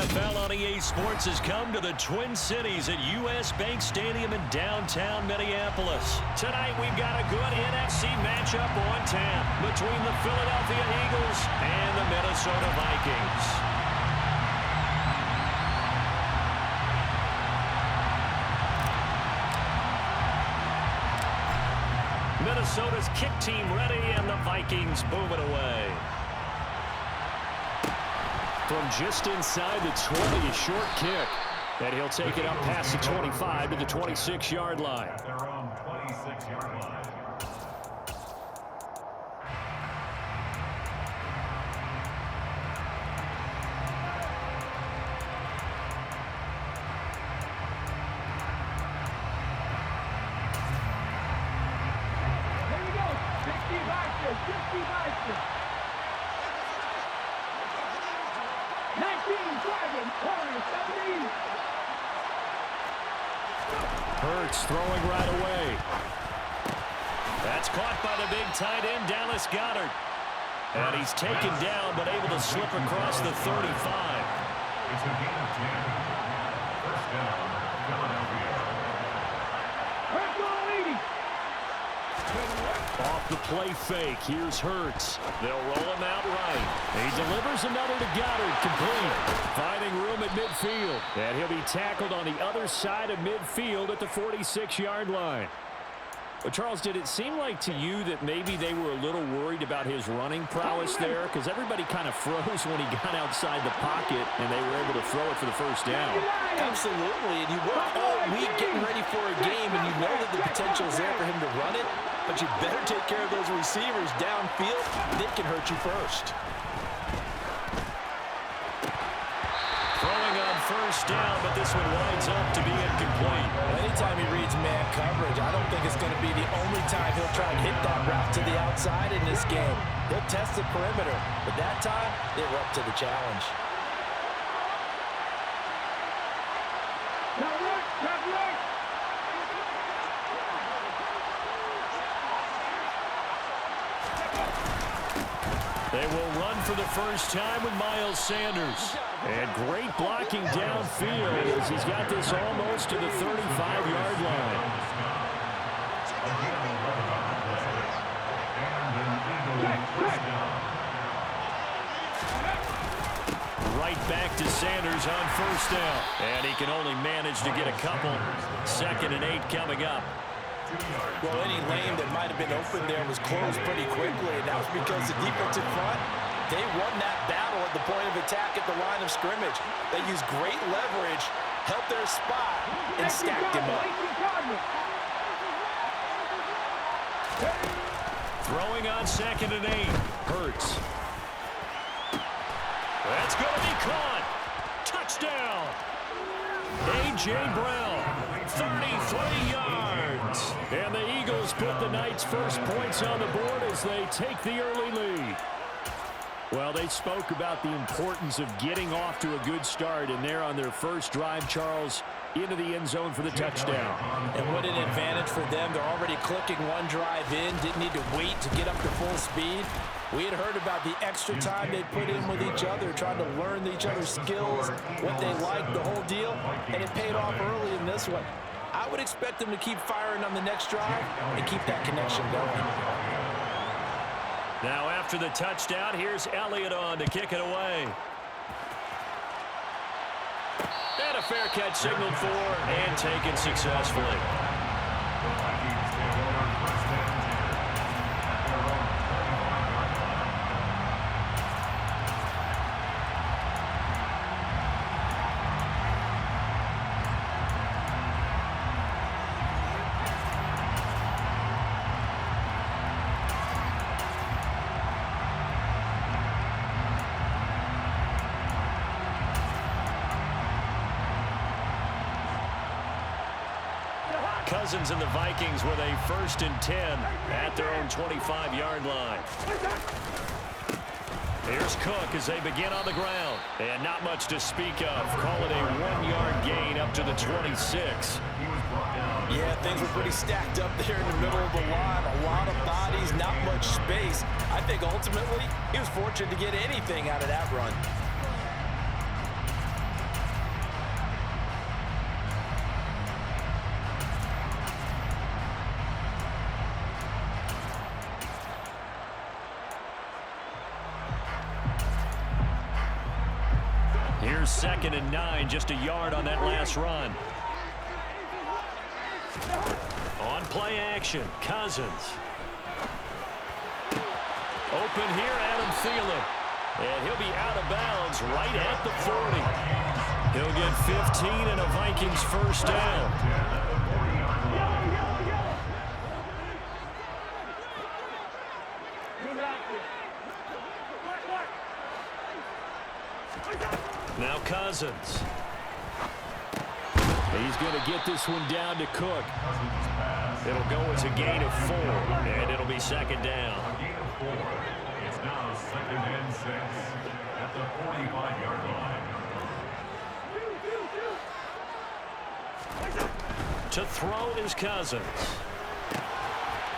NFL on EA Sports has come to the Twin Cities at U.S. Bank Stadium in downtown Minneapolis. Tonight we've got a good NFC matchup on tap between the Philadelphia Eagles and the Minnesota Vikings. Minnesota's kick team ready, and the Vikings boom it away. From just inside the 20, a short kick. And he'll take it up past the 25 to the 26-yard line. Their own 26-yard line. Here we go. 60 Vikings. 19, driving, 20, 17. Hurts throwing right away. That's caught by the big tight end, Dallas Goedert. And he's taken down, but able to slip across the 35. It's a gain of 10. First down, Philadelphia. Off the play fake, here's Hurts. They'll roll him out right. He delivers another to Goedert, complete. Finding room at midfield. And he'll be tackled on the other side of midfield at the 46-yard line. But Charles, did it seem like to you that maybe they were a little worried about his running prowess there? Because everybody kind of froze when he got outside the pocket, and they were able to throw it for the first down. Absolutely, and you work all week getting ready for a game, and you know that the potential is there for him to run it, but you better take care of those receivers downfield. They can hurt you first. Throwing on first down, but this one winds up to be incomplete. Anytime he reads man coverage, I don't think it's going to be the only time he'll try and hit that route to the outside in this game. He'll test the perimeter, but that time, they were up to the challenge. They will run for the first time with Miles Sanders. And great blocking downfield as he's got this almost to the 35-yard line. Right back to Sanders on first down. And he can only manage to get a couple. 2nd and 8 coming up. Well, any lane that might have been open there was closed pretty quickly, and that was because the defensive front, they won that battle at the point of attack at the line of scrimmage. They used great leverage, held their spot, and stacked him up. Throwing on 2nd and 8. Hurts. That's going to be caught. Touchdown. A.J. Brown, 33 yards. And the Eagles put the Knights' first points on the board as they take the early lead. Well, they spoke about the importance of getting off to a good start, and they're on their first drive, Charles, into the end zone for the touchdown. And what an advantage for them. They're already clicking one drive in, didn't need to wait to get up to full speed. We had heard about the extra time they put in with each other, trying to learn each other's skills, what they like, the whole deal, and it paid off early in this one. I would expect them to keep firing on the next drive and keep that connection going. Now after the touchdown, here's Elliott on to kick it away. And a fair catch signaled for and taken successfully. Cousins and the Vikings with a 1st and 10 at their own 25-yard line. Here's Cook as they begin on the ground. And not much to speak of. Call it a 1-yard gain up to the 26. Yeah, things were pretty stacked up there in the middle of the line. A lot of bodies, not much space. I think ultimately he was fortunate to get anything out of that run. Here's 2nd and 9, just a yard on that last run. On play action, Cousins. Open here, Adam Thielen. And he'll be out of bounds right at the 40. He'll get 15 and a Vikings first down. Now Cousins. He's going to get this one down to Cook. It'll go as a gain of 4, and it'll be 2nd down. A gain of 4. It's now 2nd and 6 at the 45-yard line. To throw is Cousins.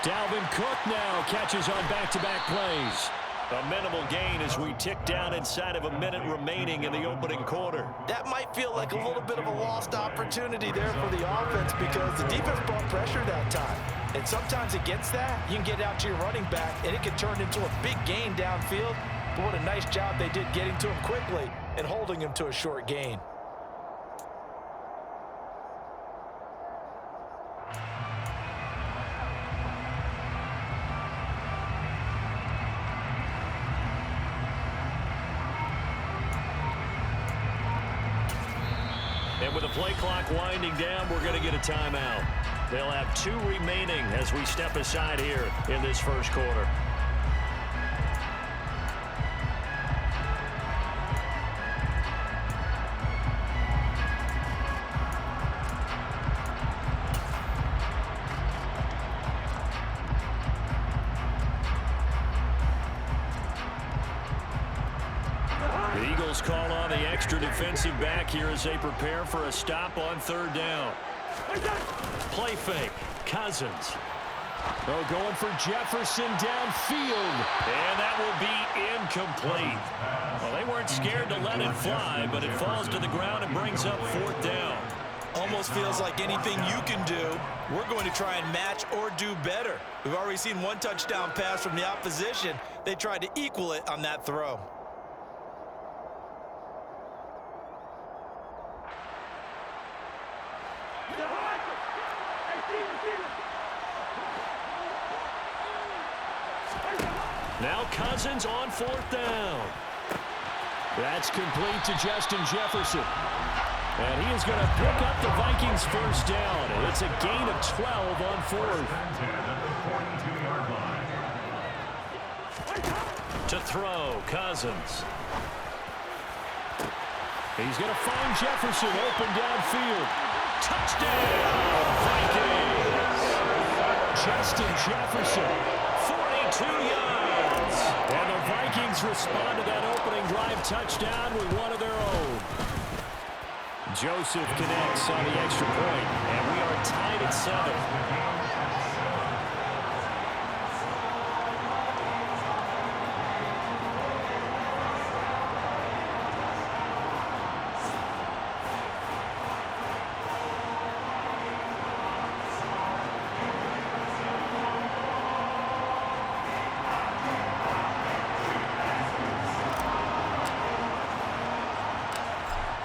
Dalvin Cook now catches on back-to-back plays. A minimal gain as we tick down inside of a minute remaining in the opening quarter. That might feel like a little bit of a lost opportunity there for the offense because the defense brought pressure that time. And sometimes against that, you can get out to your running back, and it can turn into a big gain downfield. But what a nice job they did getting to him quickly and holding him to a short gain. And with the play clock winding down, we're going to get a timeout. They'll have 2 remaining as we step aside here in this first quarter. The Eagles call on the extra defensive back here as they prepare for a stop on 3rd down. Play fake. Cousins. Oh, going for Jefferson downfield. And that will be incomplete. Well, they weren't scared to let it fly, but it falls to the ground and brings up 4th down. Almost feels like anything you can do, we're going to try and match or do better. We've already seen 1 touchdown pass from the opposition. They tried to equal it on that throw. Now Cousins on 4th down. That's complete to Justin Jefferson. And he is going to pick up the Vikings first down. And it's a gain of 12 on 4th. To throw, Cousins. He's going to find Jefferson open downfield. Touchdown, Vikings! Justin Jefferson, 42 yards. And the Vikings respond to that opening drive touchdown with one of their own. Joseph connects on the extra point, and we are tied at 7.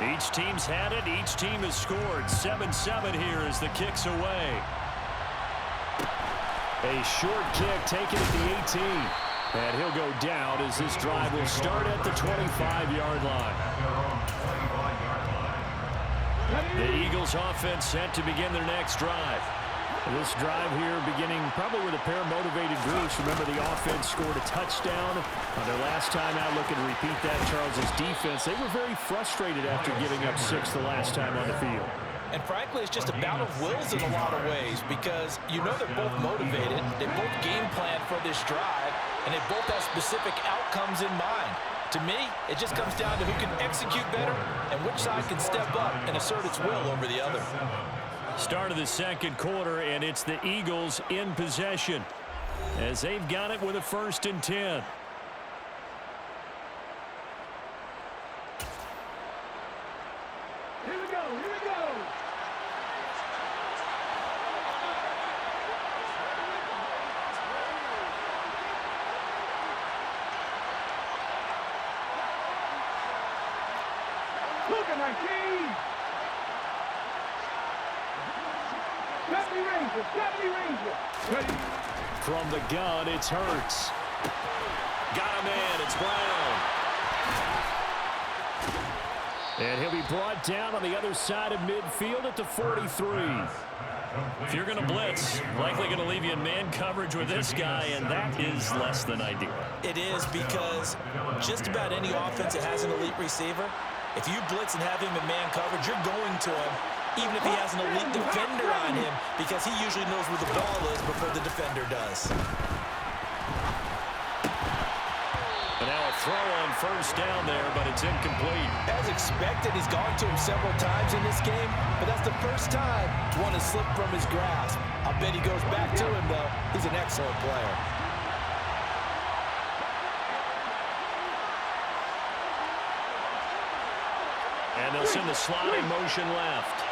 Each team's had it. Each team has scored. 7-7 here as the kick's away. A short kick taken at the 18. And he'll go down as this drive will start at the 25-yard line. The Eagles offense set to begin their next drive. This drive here beginning probably with a pair of motivated groups. Remember, the offense scored a touchdown on their last time out. Looking to repeat that. Charles's defense, they were very frustrated after giving up 6 the last time on the field. And frankly, it's just a battle of wills in a lot of ways because you know they're both motivated. They both game plan for this drive, and they both have specific outcomes in mind. To me, it just comes down to who can execute better and which side can step up and assert its will over the other. Start of the second quarter, and it's the Eagles in possession as they've got it with a 1st and 10. Here we go, here we go. 19. 70 Rangers, 70 Rangers. Ready. From the gun, it's Hurts. Got a man, it's Brown. And he'll be brought down on the other side of midfield at the 43. If you're going to blitz, likely going to leave you in man coverage with this guy, and that is less than ideal. It is, because just about any offense that has an elite receiver, if you blitz and have him in man coverage, you're going to him, even if he has an elite defender on him, because he usually knows where the ball is before the defender does. And now a throw on first down there, but it's incomplete. As expected, he's gone to him several times in this game, but that's the first time one has slipped from his grasp. I bet he goes back to him, though. He's an excellent player. And they'll send the slot in motion left.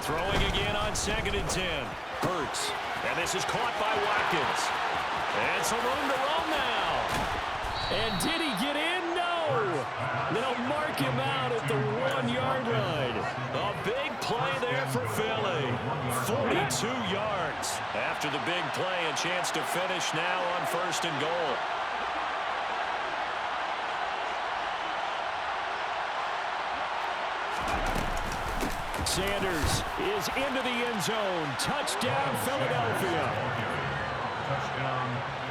Throwing again on 2nd and 10. Hurts. And this is caught by Watkins. And some room to roam now. And did he get in? No. They'll mark him out at the 1-yard line. A big play there for Philly. 42 yards. After the big play, a chance to finish now on 1st and goal. Sanders is into the end zone. Touchdown, Philadelphia.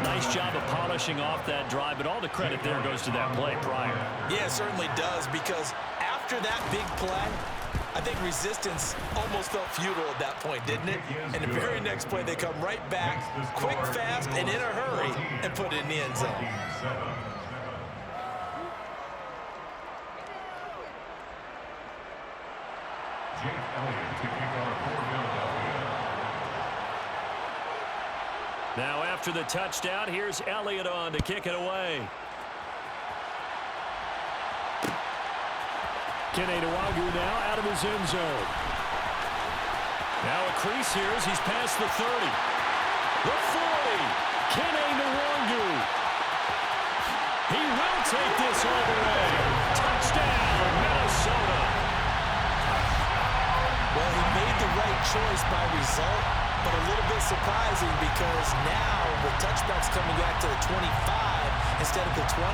Nice job of polishing off that drive, but all the credit there goes to that play prior. Yeah, it certainly does, because after that big play, I think resistance almost felt futile at that point, didn't it? And the very next play, they come right back, quick, fast, and in a hurry, and put it in the end zone. Now after the touchdown, here's Elliott on to kick it away. Kenny Nwagu now out of his end zone. Now a crease here as he's past the 30. The 40. Kenny Nwagu. He will take this all the way. Touchdown, Minnesota. Well, he made the right choice by result, but a little bit surprising because now the touchback's coming back to the 25 instead of the 20.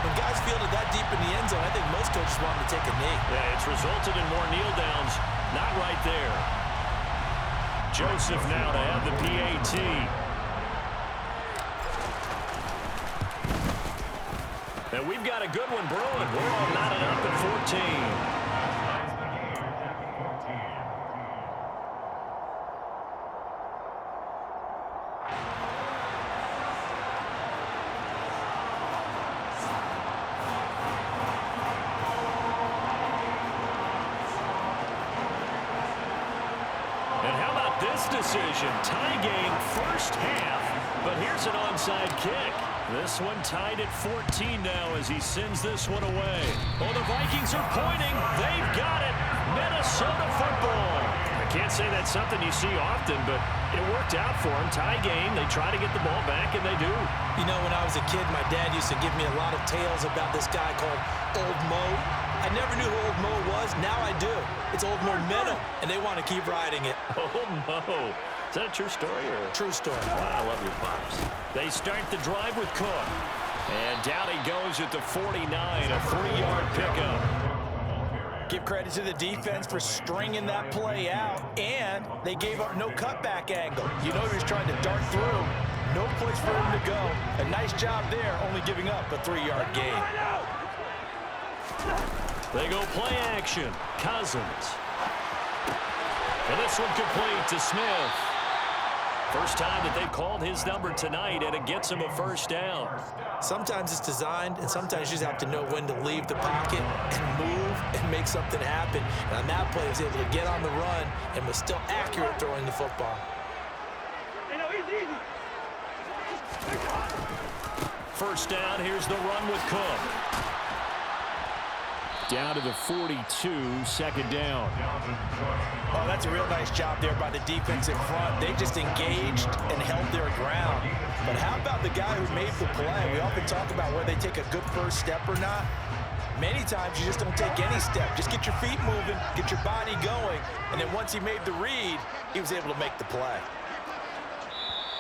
When guys fielded that deep in the end zone, I think most coaches want to take a knee. Yeah, it's resulted in more kneel downs. Not right there. Joseph now to have the PAT. And we've got a good one brewing. We're all knotted up at 14. Decision. Tie game first half, but here's an onside kick. This one tied at 14 now as he sends this one away. Oh, the Vikings are pointing. They've got it. Minnesota football. I can't say that's something you see often, but it worked out for them. Tie game. They try to get the ball back, and they do. You know, when I was a kid, my dad used to give me a lot of tales about this guy called Old Mo. I never knew who Old Mo was. Now I do. It's Old Momentum, and they want to keep riding it. Old Mo. Is that a true story? Or? True story. Wow, I love your pops. They start the drive with Cook. And down he goes at the 49, a 3-yard pickup. Give credit to the defense for stringing that play out, and they gave up no cutback angle. You know he was trying to dart through. No place for him to go. A nice job there, only giving up a 3-yard gain. They go play action. Cousins. And this one complete to Smith. First time that they've called his number tonight, and it gets him a first down. Sometimes it's designed, and sometimes you just have to know when to leave the pocket and move and make something happen. And on that play, he was able to get on the run and was still accurate throwing the football. First down, here's the run with Cook. down to the 42, second down. Oh, that's a real nice job there by the defense in front. They just engaged and held their ground. But how about the guy who made the play? We often talk about whether they take a good first step or not. Many times you just don't take any step. Just get your feet moving, get your body going, and then once he made the read, he was able to make the play.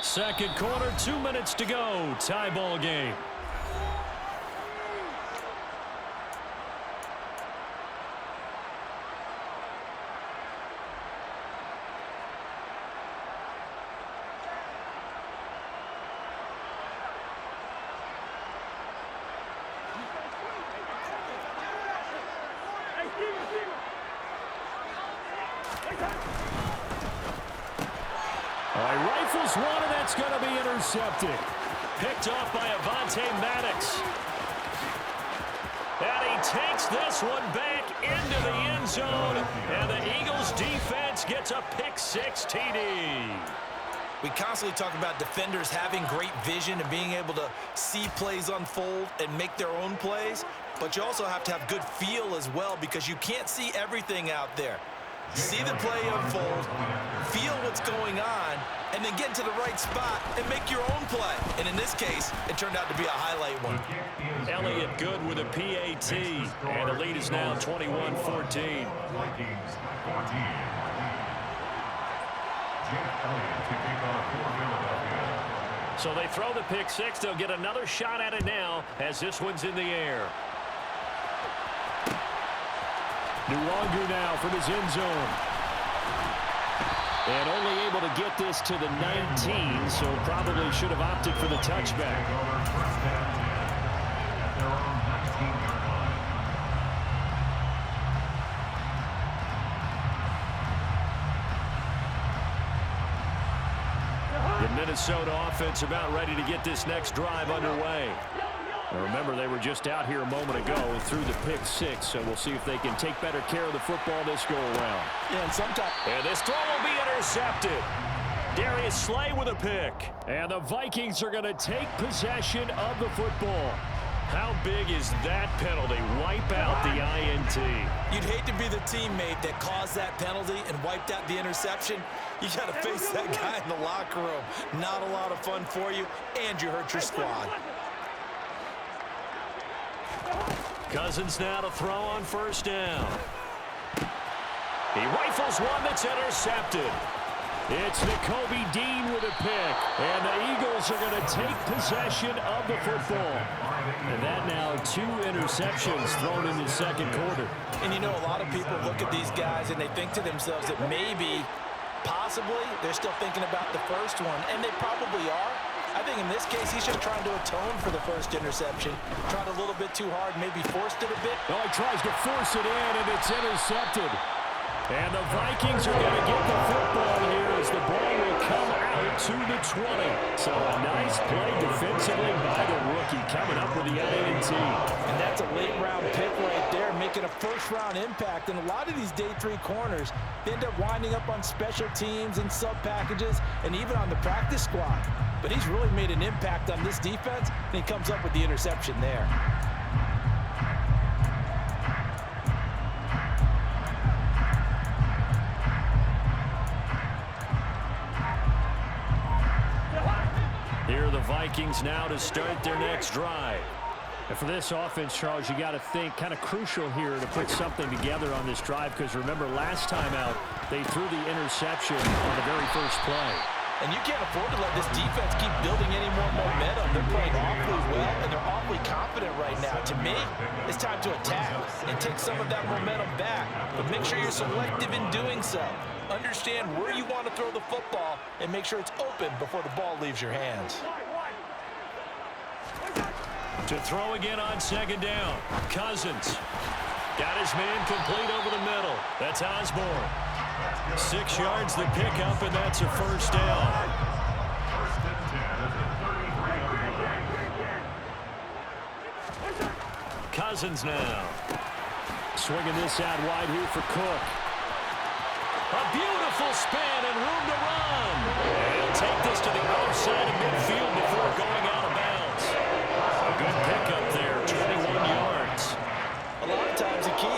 Second quarter, 2 minutes to go. Tie ball game. Rifles one, and that's going to be intercepted. Picked off by Avonte Maddox. And he takes this one back into the end zone. And the Eagles defense gets a pick-6 TD. We constantly talk about defenders having great vision and being able to see plays unfold and make their own plays. But you also have to have good feel as well, because you can't see everything out there. See the play unfold, feel what's going on, and then get to the right spot and make your own play. And in this case, it turned out to be a highlight one. Elliott good with a PAT, and the lead is now 21-14. So they throw the pick-6. They'll get another shot at it now as this one's in the air. Nwangu now from his end zone. And only able to get this to the 19, so probably should have opted for the touchback. The Minnesota offense about ready to get this next drive underway. Now remember, they were just out here a moment ago through the pick-6, so we'll see if they can take better care of the football this go-around. Yeah, and sometimes... And this throw will be intercepted. Darius Slay with a pick. And the Vikings are going to take possession of the football. How big is that penalty? Wipe out the INT. You'd hate to be the teammate that caused that penalty and wiped out the interception. You got to face that guy in the locker room. Not a lot of fun for you, and you hurt your squad. Cousins now to throw on first down. He rifles one that's intercepted. It's Nakobe Dean with a pick. And the Eagles are going to take possession of the football. And that now 2 interceptions thrown in the second quarter. And you know, a lot of people look at these guys and they think to themselves that maybe, possibly, they're still thinking about the first one. And they probably are. I think in this case, he's just trying to atone for the first interception. Tried a little bit too hard, maybe forced it a bit. Oh, he tries to force it in, and it's intercepted. And the Vikings are going to get the football here as the ball will come out to the 20. So a nice play defensively by the rookie, coming up with the INT. And that's a late-round pick right there, making a first-round impact. And a lot of these day 3 corners, they end up winding up on special teams and sub-packages and even on the practice squad. But he's really made an impact on this defense, and he comes up with the interception there. Here are the Vikings now to start their next drive. And for this offense, Charles, you got to think kind of crucial here to put something together on this drive, because remember, last time out, they threw the interception on the very first play. And you can't afford to let this defense keep building any more momentum. They're playing awfully well, and they're awfully confident right now. To me, it's time to attack and take some of that momentum back. But make sure you're selective in doing so. Understand where you want to throw the football and make sure it's open before the ball leaves your hands. To throw again on second down. Cousins got his man complete over the middle. That's Osborne. 6 yards the pickup, and that's a first down. Cousins now. Swinging this out wide here for Cook. A beautiful spin and room to run. And he'll take this to the other side of midfield before going out of bounds. A good pickup there, 21 yards. A lot of times the key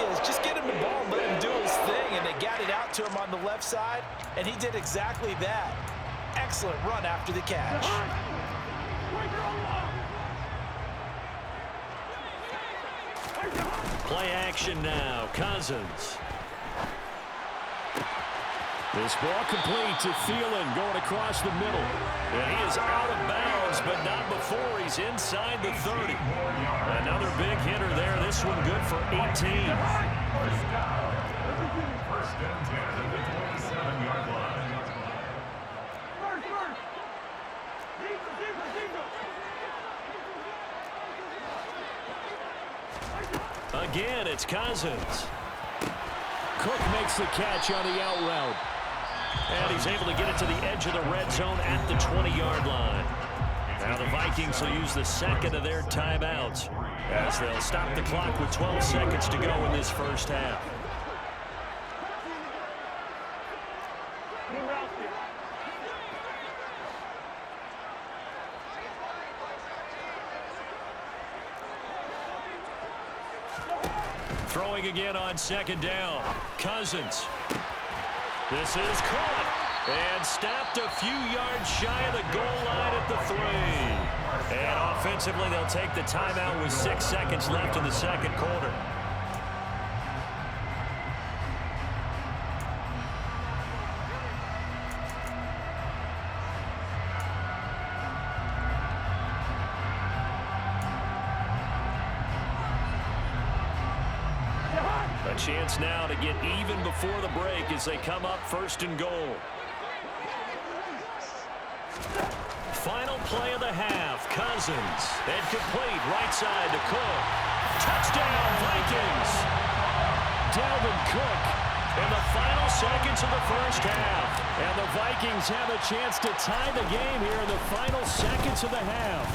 side, and he did exactly that. Excellent run after the catch. Play action now. Cousins. This ball complete to Thielen going across the middle. And he is out of bounds, but not before he's inside the 30. Another big hitter there. This one good for 18. First and 10 at the 27-yard line. Again, it's Cousins. Cook makes the catch on the out route. And he's able to get it to the edge of the red zone at the 20-yard line. Now the Vikings will use the second of their timeouts as they'll stop the clock with 12 seconds to go in this first half. Throwing again on second down. Cousins. This is caught and stopped a few yards shy of the goal line at the 3. And offensively, they'll take the timeout with 6 seconds left in the second quarter. A chance now to get even before the break as they come up first and goal. Final play of the half. Cousins. And complete right side to Cook. Touchdown, Vikings. Dalvin Cook in the final seconds of the first half. And the Vikings have a chance to tie the game here in the final seconds of the half.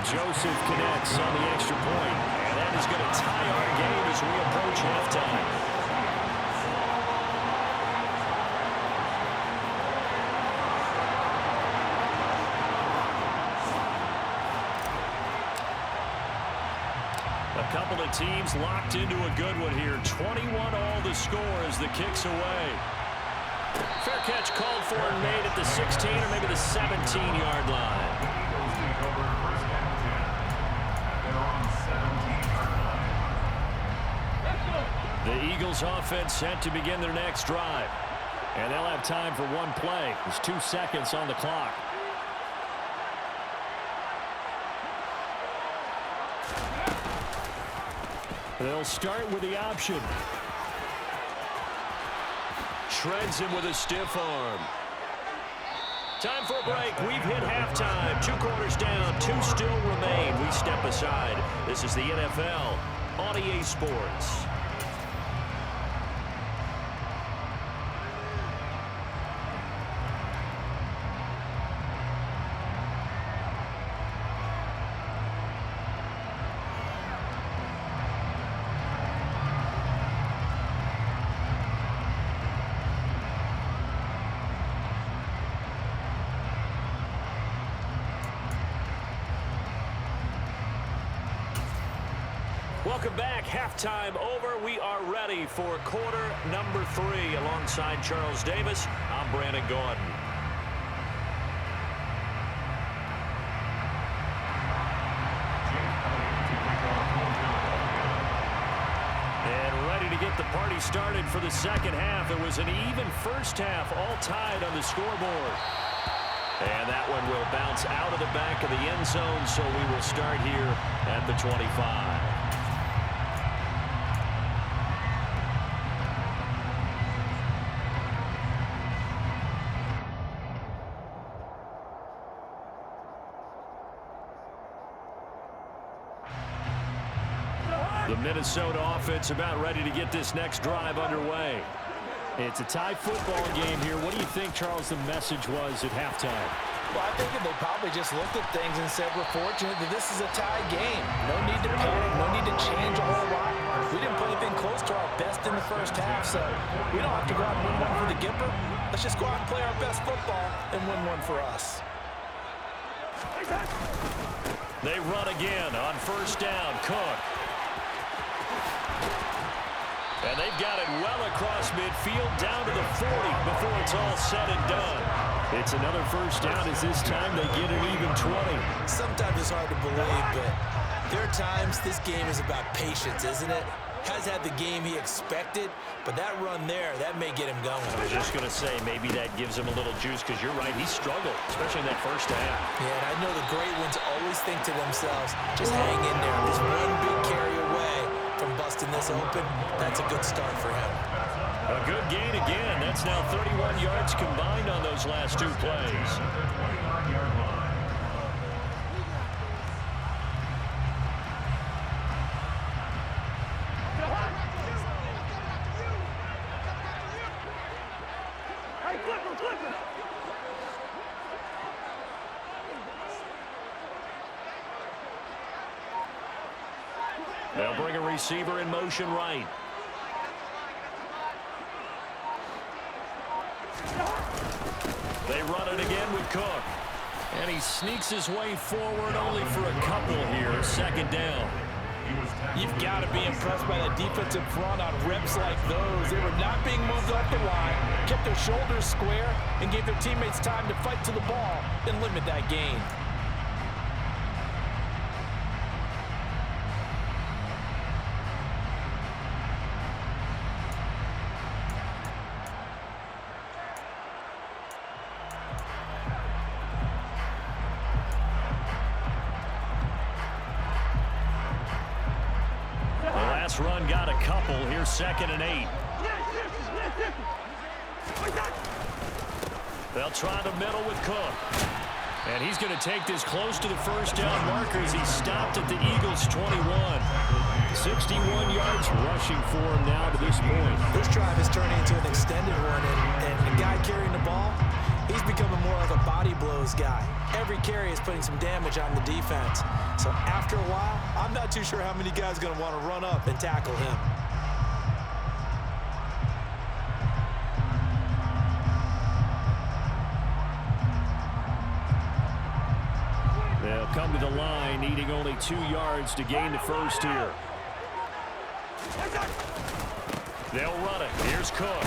Joseph connects on the extra point. And that is going to tie our game as we approach halftime. A couple of teams locked into a good one here. 21 all the score as the kick's away. Fair catch called for and made at the 16 or maybe the 17-yard line. The Eagles offense set to begin their next drive. And they'll have time for one play. There's 2 seconds on the clock. They'll start with the option. Shreds him with a stiff arm. Time for a break. We've hit halftime. 2 quarters down. 2 still remain. We step aside. This is the NFL on EA Sports. Welcome back. Halftime over. We are ready for quarter number 3. Alongside Charles Davis, I'm Brandon Gordon. And ready to get the party started for the second half. It was an even first half, all tied on the scoreboard. And that one will bounce out of the back of the end zone, so we will start here at the 25. The Minnesota offense about ready to get this next drive underway. It's a tie football game here. What do you think, Charles, the message was at halftime? Well, I think they probably just looked at things and said, we're fortunate that this is a tie game. No need to panic, no need to change a whole lot. We didn't put anything close to our best in the first half, so we don't have to go out and win one for the Gipper. Let's just go out and play our best football and win one for us. They run again on first down. Cook. And they've got it well across midfield, down to the 40 before it's all said and done. It's another first down as this time they get an even 20. Sometimes it's hard to believe, but there are times this game is about patience, isn't it? Has had the game he expected, but that run there, that may get him going. I was just going to say, maybe that gives him a little juice, because you're right, he struggled, especially in that first half. Yeah, and I know the great ones always think to themselves, just hang in there. There's one big carry away from busting this open. That's a good start for him. A good gain again. That's now 31 yards combined on those last two plays. They'll bring a receiver in motion right. They run it again with Cook. And he sneaks his way forward only for a couple here. Second down. You've got to be impressed by that defensive front on reps like those. They were not being moved off the line, kept their shoulders square, and gave their teammates time to fight to the ball and limit that gain. Run got a couple. Here's 2nd and 8. They'll try the middle with Cook. And he's going to take this close to the first down marker as he stopped at the Eagles' 21. 61 yards rushing for him now to this point. This drive is turning into an extended one, and the guy carrying the ball, he's becoming more like a body blows guy. Every carry is putting some damage on the defense. So after a while, I'm not too sure how many guys are going to want to run up and tackle him. They'll come to the line, needing only 2 yards to gain the first here. They'll run it. Here's Cook.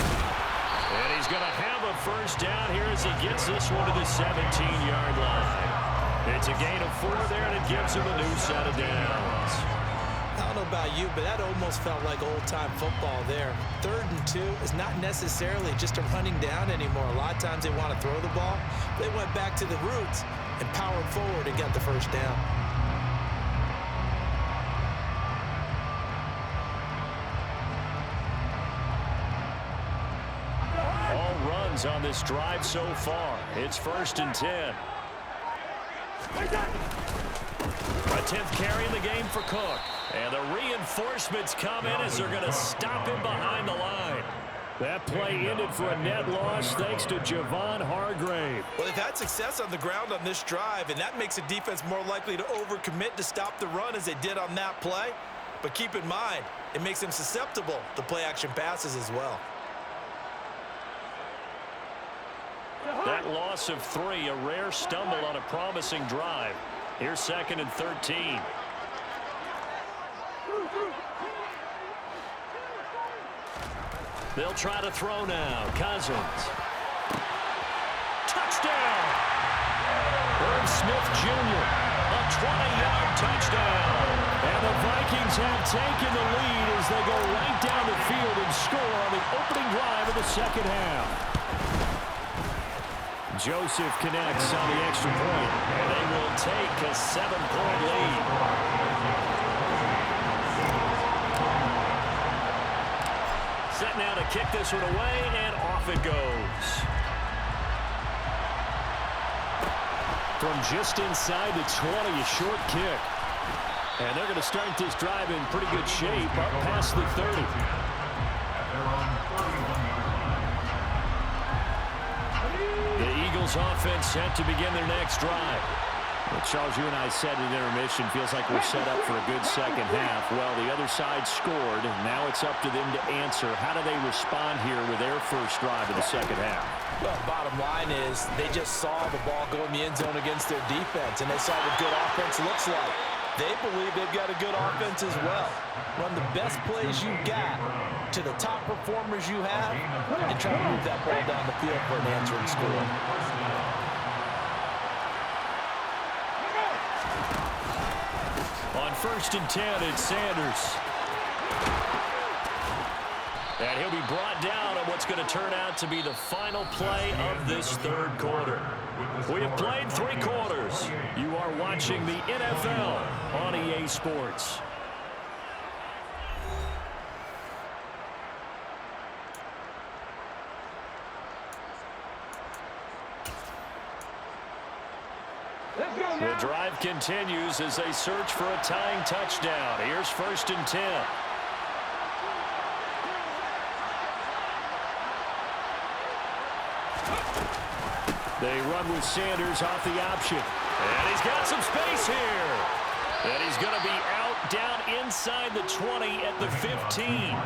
And he's going to have a first down here as he gets this one to the 17-yard line. It's a gain of 4 there, and it gives him a new set of downs. I don't know about you, but that almost felt like old-time football there. 3rd and 2 is not necessarily just a running down anymore. A lot of times they want to throw the ball. They went back to the roots and powered forward and got the first down. All runs on this drive so far. It's 1st and 10. A 10th carry in the game for Cook. And the reinforcements come in as they're going to stop him behind the line. That play ended for a net loss thanks to Javon Hargrave. Well, they've had success on the ground on this drive, and that makes the defense more likely to overcommit to stop the run as they did on that play. But keep in mind, it makes them susceptible to play-action passes as well. That loss of 3, a rare stumble on a promising drive. Here's 2nd and 13. They'll try to throw now. Cousins. Touchdown! Irv Smith Jr. A 20-yard touchdown. And the Vikings have taken the lead as they go right down the field and score on the opening drive of the second half. Joseph connects on the extra point, and they will take a 7-point lead. Set now to kick this one away, and off it goes. From just inside the 20, a short kick. And they're going to start this drive in pretty good shape, up past the 30. The Eagles offense set to begin their next drive. Well, Charles, you and I said at intermission, feels like we're set up for a good second half. Well, the other side scored, and now it's up to them to answer. How do they respond here with their first drive of the second half? Well, bottom line is they just saw the ball go in the end zone against their defense, and they saw what good offense looks like. They believe they've got a good offense as well. Run the best plays you got to the top performers you have and try to move that ball down the field for an answering score. On 1st and 10, it's Sanders. And he'll be brought down on what's going to turn out to be the final play of this third quarter. We have played 3 quarters. You are watching the NFL on EA Sports. The drive continues as they search for a tying touchdown. Here's 1st and 10. They run with Sanders off the option. And he's got some space here. And he's going to be out down inside the 20 at the 15.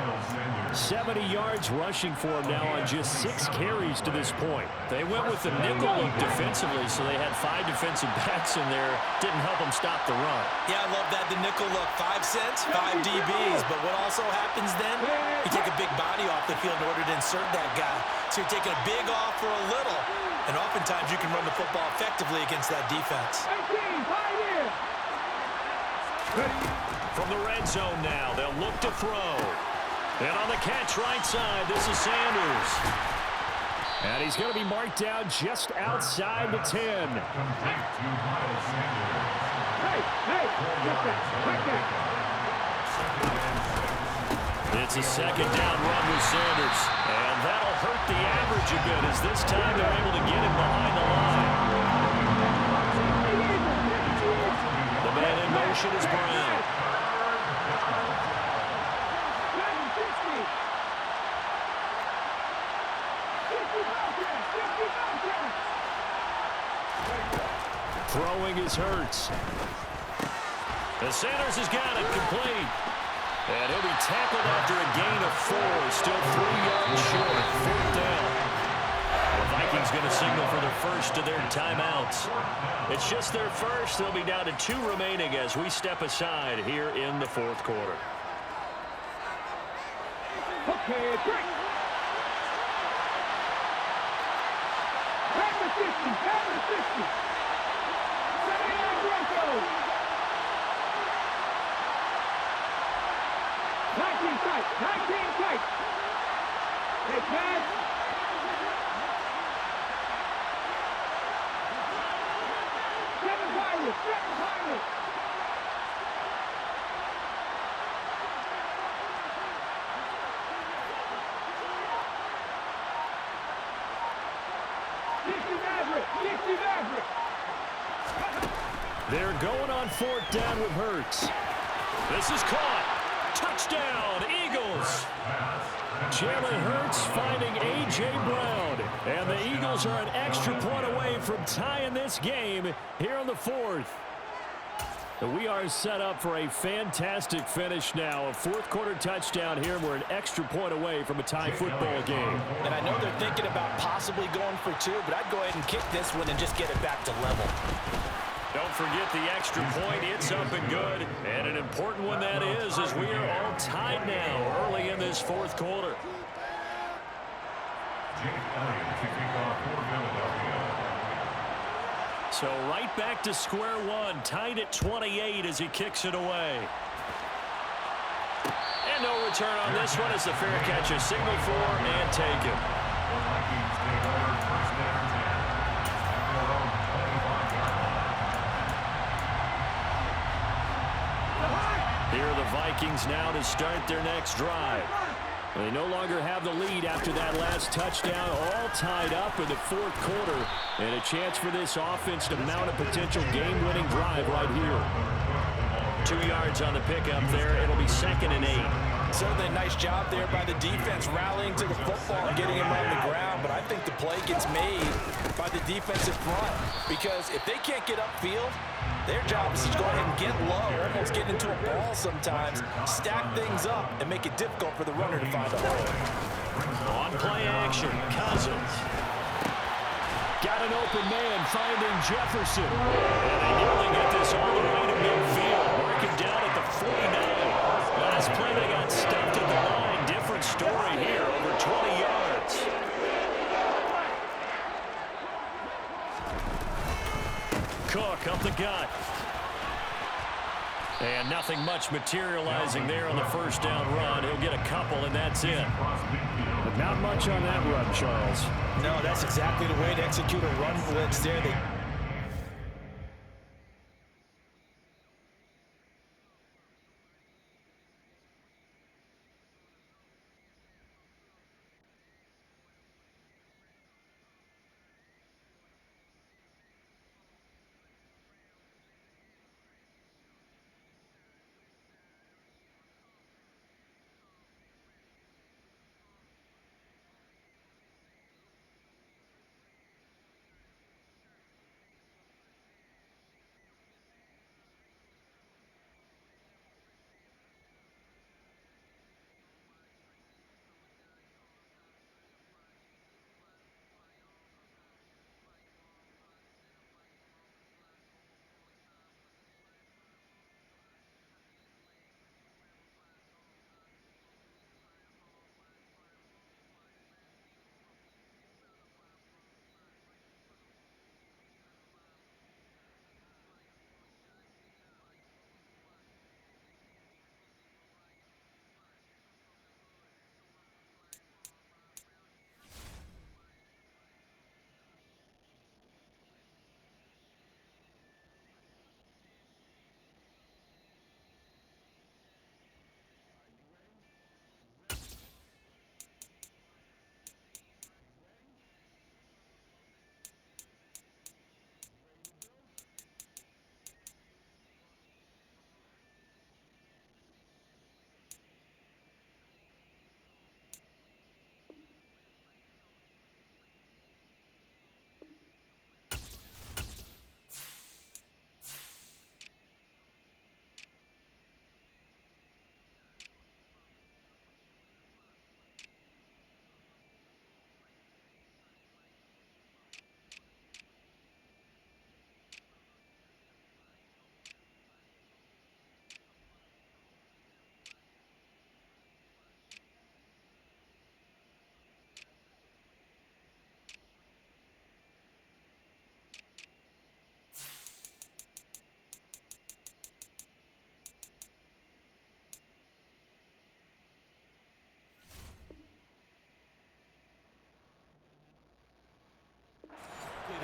70 yards rushing for him now on just 6 carries to this point. They went with the nickel look defensively, so they had 5 defensive backs in there. Didn't help them stop the run. Yeah, I love that, the nickel look. 5 cents, 5 DBs. But what also happens then, you take a big body off the field in order to insert that guy. So you're taking a big off for a little. And oftentimes you can run the football effectively against that defense. From the red zone now, they'll look to throw. And on the catch right side, this is Sanders. And he's going to be marked down just outside the 10. It's a 2nd down run with Sanders. And that'll hurt the average a bit as this time they're able to get him behind the line. The man in motion is Brown. Throwing is Hurts. And Sanders has got it complete. And he'll be tackled after a gain of 4. Still 3 yards short. 4th down. The Vikings going to signal for their first of their timeouts. It's just their first. They'll be down to 2 remaining as we step aside here in the 4th quarter. Okay, break. Back to 50. Back to 50. 79 Broncos. 19 tight. 19 tight. Hey, pass. Seven Pirates. 7 Pirates. They're going on 4th down with Hurts. This is caught. Touchdown, Eagles. Jalen Hurts finding A.J. Brown. And the Eagles are an extra point away from tying this game here in the 4th. We are set up for a fantastic finish now. A 4th quarter touchdown here. We're an extra point away from a tie football game. And I know they're thinking about possibly going for 2, but I'd go ahead and kick this one and just get it back to level. Don't forget the extra point. It's up and good. And an important one that is, as we are all tied now early in this 4th quarter. So right back to square one, tied at 28 as he kicks it away. And no return on this one as the fair catch is signaled for and taken. Here are the Vikings now to start their next drive. They no longer have the lead after that last touchdown, all tied up in the 4th quarter. And a chance for this offense to mount a potential game-winning drive right here. 2 yards on the pickup there. It'll be 2nd and 8. Certainly a nice job there by the defense rallying to the football and getting him on the ground. But I think the play gets made by the defensive front. Because if they can't get upfield, their job is to go ahead and get low, almost get into a ball sometimes, stack things up, and make it difficult for the runner to find a hole. On play action, Cousins. Got an open man finding Jefferson. And they nearly get this all the way to midfield. Cook up the gut. And nothing much materializing there on the first down run. He'll get a couple, and that's it. But not much on that run, Charles. No, that's exactly the way to execute a run blitz there.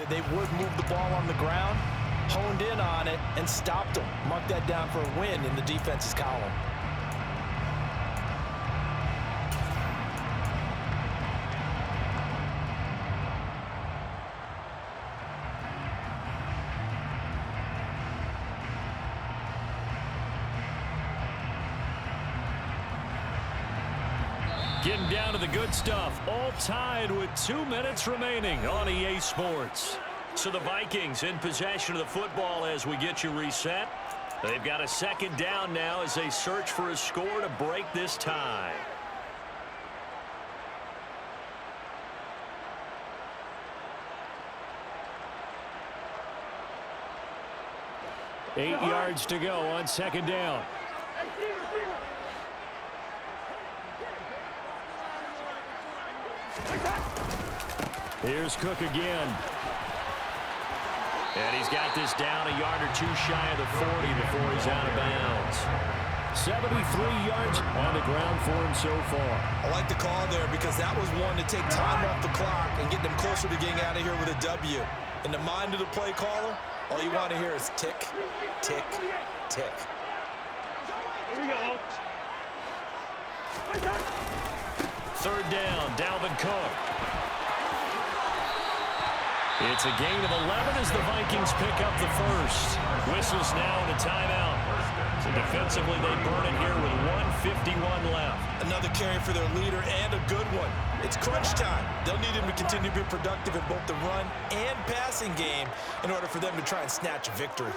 They would move the ball on the ground, honed in on it, and stopped them. Mark that down for a win in the defense's column. Getting down to the good stuff. All tied with 2 minutes remaining on EA Sports. So the Vikings in possession of the football as we get you reset. They've got a second down now as they search for a score to break this tie. Eight yards to go on second down. Here's Cook again. And he's got this down a yard or two shy of the 40 before he's out of bounds. 73 yards on the ground for him so far. I like the call there because that was one to take time off the clock and get them closer to getting out of here with a W. In the mind of the play caller, all you want to hear is tick, tick, tick. Here we go. Third down, Dalvin Cook. It's a gain of 11 as the Vikings pick up the first. Whistles now and a timeout. So defensively, they burn it here with 1:51 left. Another carry for their leader and a good one. It's crunch time. They'll need him to continue to be productive in both the run and passing game in order for them to try and snatch a victory.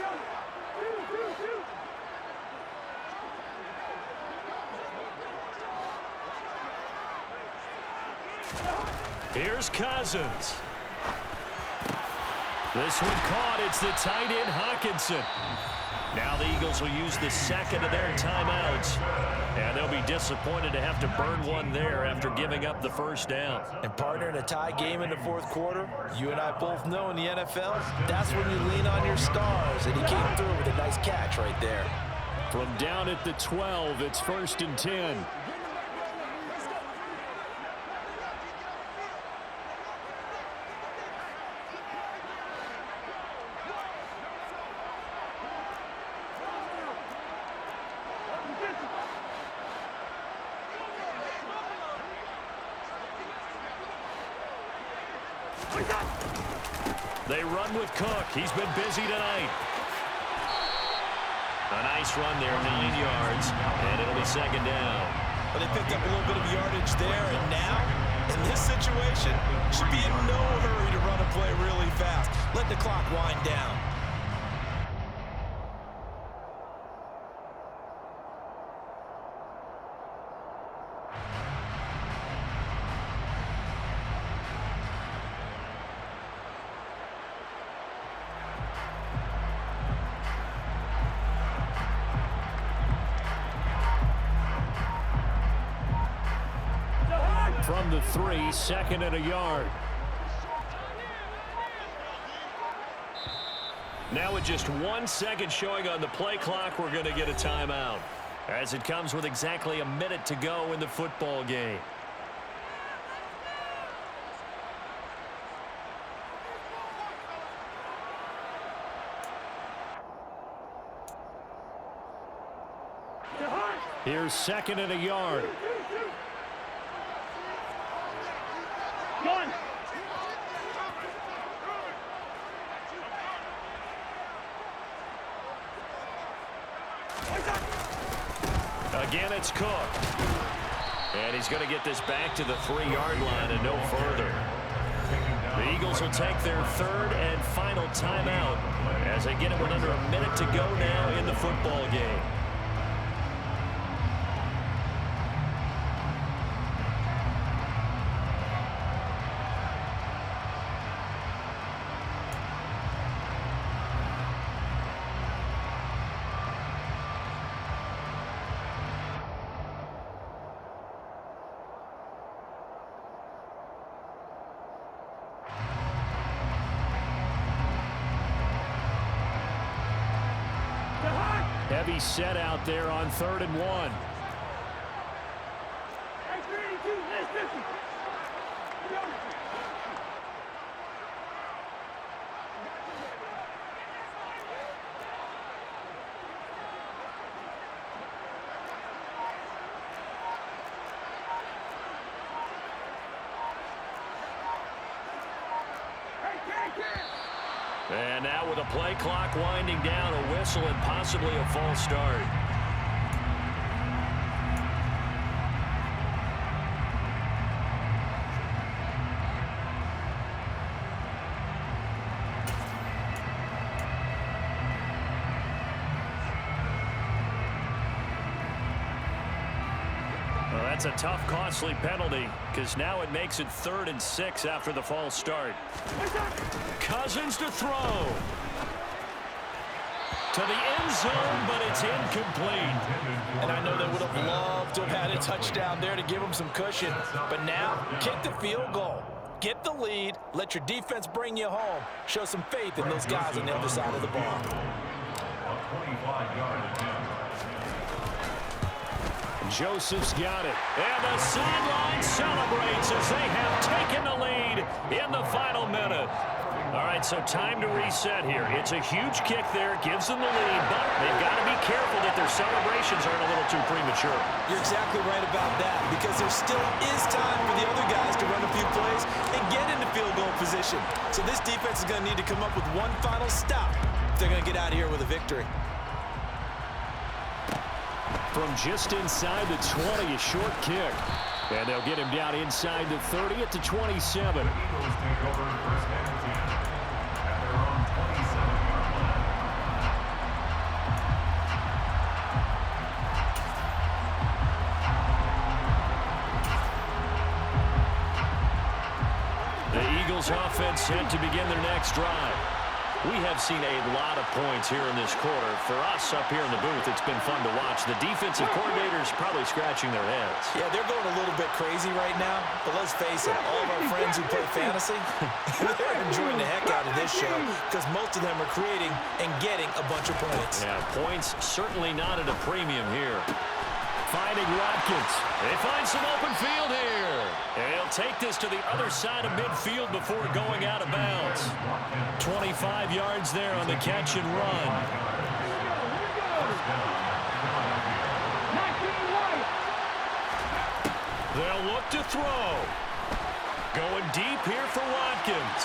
Here's Cousins. This one caught. It's the tight end, Hawkinson. Now the Eagles will use the second of their timeouts. And they'll be disappointed to have to burn one there after giving up the first down. And partner, in a tie game in the fourth quarter, you and I both know in the NFL, that's when you lean on your stars. And he came through with a nice catch right there. From down at the 12, it's 1st and 10. They run with Cook. He's been busy tonight. A nice run there, 9 yards, and it'll be second down. But they picked up a little bit of yardage there, and now, in this situation, should be in no hurry to run a play really fast. Let the clock wind down. From the 3, 2nd and a yard. Now with just 1 second showing on the play clock, we're going to get a timeout, as it comes with exactly a minute to go in the football game. Here's 2nd and a yard. Again, it's Cook. And he's going to get this back to the 3-yard line and no further. The Eagles will take their 3rd and final timeout as they get it with under a minute to go now in the football game. Heavy set out there on 3rd and 1. And now with a play clock winding down, a whistle and possibly a false start. Well, that's a tough, costly penalty, because now it makes it 3rd and 6 after the false start. Cousins to throw. To the end zone, but it's incomplete. And I know they would have loved to have had a touchdown there to give them some cushion. But now, kick the field goal. Get the lead. Let your defense bring you home. Show some faith in those guys on the other side of the ball. Joseph's got it. And the sideline celebrates as they have taken the lead in the final minute. All right, so time to reset here. It's a huge kick there, gives them the lead, but they've got to be careful that their celebrations aren't a little too premature. You're exactly right about that, because there still is time for the other guys to run a few plays and get into field goal position. So this defense is going to need to come up with one final stop if they're going to get out of here with a victory. From just inside the 20, a short kick. And they'll get him down inside the 30 at the 27. Eagles take over 1st and 10 at their own 27-yard line. The Eagles offense set to begin their next drive. We have seen a lot of points here in this quarter. For us up here in the booth, it's been fun to watch. The defensive coordinators probably scratching their heads. Yeah, they're going a little bit crazy right now. But let's face it, all of our friends who play fantasy, they're enjoying the heck out of this show because most of them are creating and getting a bunch of points. Yeah, points certainly not at a premium here. Finding Watkins. They find some open field here. And he'll take this to the other side of midfield before going out of bounds. 25 yards there on the catch and run. They'll look to throw. Going deep here for Watkins.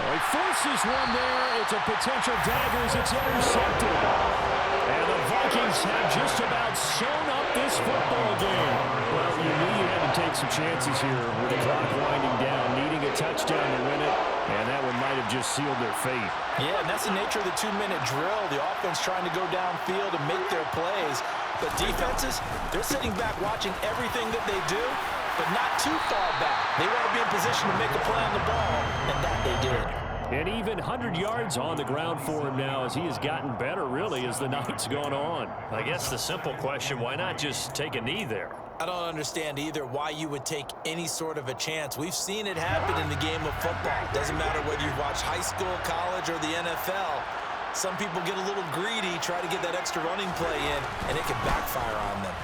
He forces one there. It's a potential dagger as it's intercepted. And the Vikings have just about sewn up this football game. Well, you knew you had to take some chances here with the clock winding down, needing a touchdown to win it, and that one might have just sealed their fate. Yeah, and that's the nature of the 2-minute drill. The offense trying to go downfield and make their plays. But defenses, they're sitting back watching everything that they do, but not too far back. They want to be in position to make a play on the ball, and that they did. And even 100 yards on the ground for him now as he has gotten better, really, as the night's gone on. I guess the simple question, why not just take a knee there? I don't understand either why you would take any sort of a chance. We've seen it happen in the game of football. Doesn't matter whether you've watched high school, college, or the NFL. Some people get a little greedy, try to get that extra running play in, and it can backfire on them.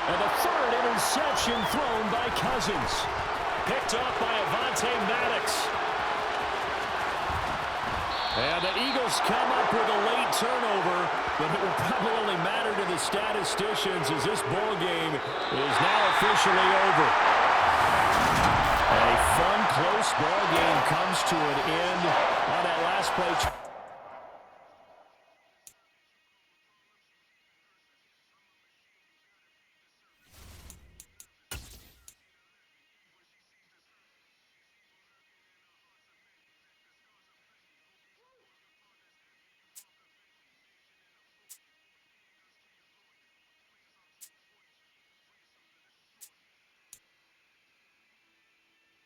And the third interception thrown by Cousins. Picked off by Avonte Maddox. And the Eagles come up with a late turnover, but it will probably only matter to the statisticians as this ball game is now officially over. A fun, close ball game comes to an end on that last play.